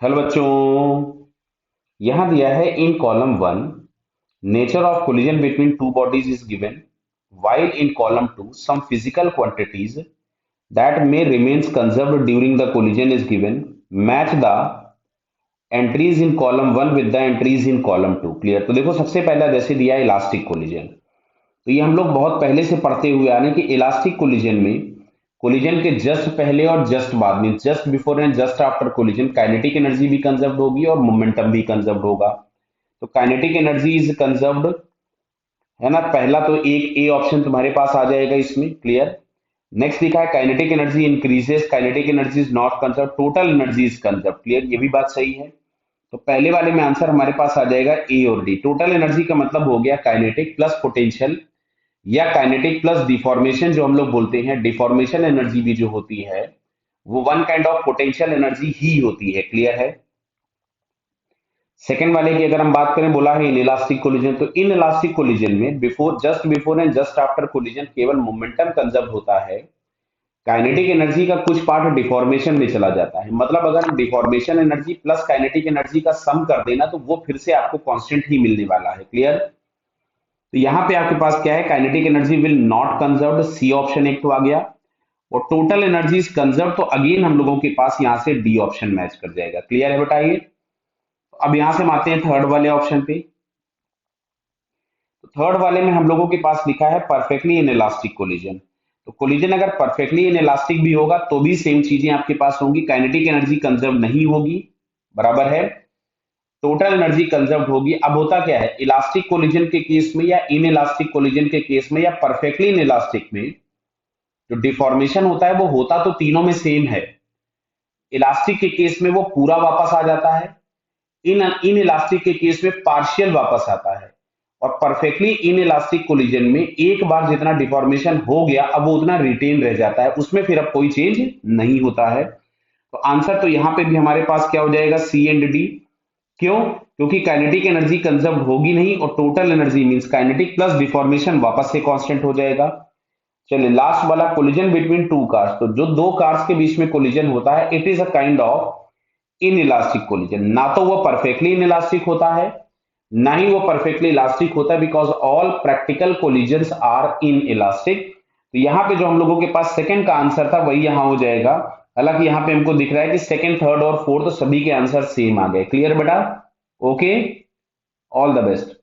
Hello बच्चों, यहां दिया है इन column one nature of collision between two bodies is given while in column 2 some physical quantities that may remains conserved during the collision is given. Match the entries in column 1 with the entries in column 2. Clear? तो देखो, सबसे पहला जैसे दिया elastic collision, तो ये हम लोग बहुत पहले से पढ़ते हुए आ रहे हैं कि इलास्टिक कोलिजन में कोलिजन के जस्ट पहले और जस्ट बाद में, just before and just after collision, kinetic energy भी कंजर्व्ड होगी और मोमेंटम भी कंजर्व्ड होगा। तो काइनेटिक एनर्जी इज कंजर्व्ड, है ना। पहला तो एक ए ऑप्शन तुम्हारे पास आ जाएगा इसमें। क्लियर? नेक्स्ट लिखा है kinetic energy increases, kinetic energy is not conserve, total energy is conserve. Clear? ये भी बात सही है। तो पहले वाले में आंसर हमारे पास आ जाएगा ए और डी। टोटल एनर्जी का मतलब हो गया काइनेटिक प्लस पोटेंशियल या काइनेटिक प्लस डिफॉर्मेशन, जो हम लोग बोलते हैं। डिफॉर्मेशन एनर्जी भी जो होती है वो one kind of potential energy ही होती है। क्लियर है? सेकेंड वाले की अगर हम बात करें, बोला है इन इलास्टिक कोलिजन, तो इन इलास्टिक कोलिजन में just before and just after collision केवल मोमेंटम कंजर्व होता है। काइनेटिक एनर्जी का कुछ पार्ट डिफॉर्मेशन में चला जाता है। मतलब अगर हम deformation energy plus kinetic energy का सम कर देना तो वो फिर से आपको कांस्टेंट ही मिलने वाला है। क्लियर? तो यहाँ पे आपके पास क्या है, kinetic energy will not conserve, C option एक तो आ गया। और टोटल एनर्जी इज कंजर्व, तो अगेन हम लोगों के पास यहाँ से डी ऑप्शन मैच कर जाएगा। क्लियर है बेटा? ये अब यहां से हम आते हैं थर्ड वाले ऑप्शन पे। तो थर्ड वाले में हम लोगों के पास लिखा है परफेक्टली इन इलास्टिक कोलिजन। तो कोलिजन अगर परफेक्टली इन इलास्टिक भी होगा तो भी सेम चीजें आपके पास होंगी। काइनेटिक एनर्जी कंजर्व नहीं होगी, बराबर है। टोटल एनर्जी कंजर्व होगी। अब होता क्या है, इलास्टिक कोलिजन के केस में या इन इलास्टिक कोलिजन के केस में या परफेक्टली इन इलास्टिक में जो डिफॉर्मेशन होता है वो होता तो तीनों में सेम है। इलास्टिक के केस में वो पूरा वापस आ जाता है, इन इन इलास्टिक के केस में पार्शियल वापस आता है। और परफेक्टली इन इलास्टिक कोलिजन में एक बार जितना डिफॉर्मेशन हो गया अब वो उतना रिटेन रह जाता है, उसमें फिर अब कोई चेंज नहीं होता है। तो आंसर तो यहां पे भी हमारे पास क्या हो जाएगा, सी एंड डी। क्यों? क्योंकि काइनेटिक एनर्जी कंजर्व होगी नहीं और total energy means kinetic plus deformation वापस से कांस्टेंट हो जाएगा। चलिए लास्ट वाला, कोलिजन बिटवीन टू कार्स। तो जो दो कार्स के बीच में कोलिजन होता है it is a kind of in elastic collision. ना तो वो परफेक्टली इन इलास्टिक होता है, ना ही वो परफेक्टली इलास्टिक होता है, because all practical collisions are inelastic. तो यहाँ पे जो हम लोगों के पास सेकंड का आंसर था वही यहाँ हो जाएगा। हालांकि यहाँ पे हमको दिख रहा है कि सेकंड, थर्ड और फोर्थ सभी के आंसर सेम आ गए। क्लियर बेटा? Okay, all the best.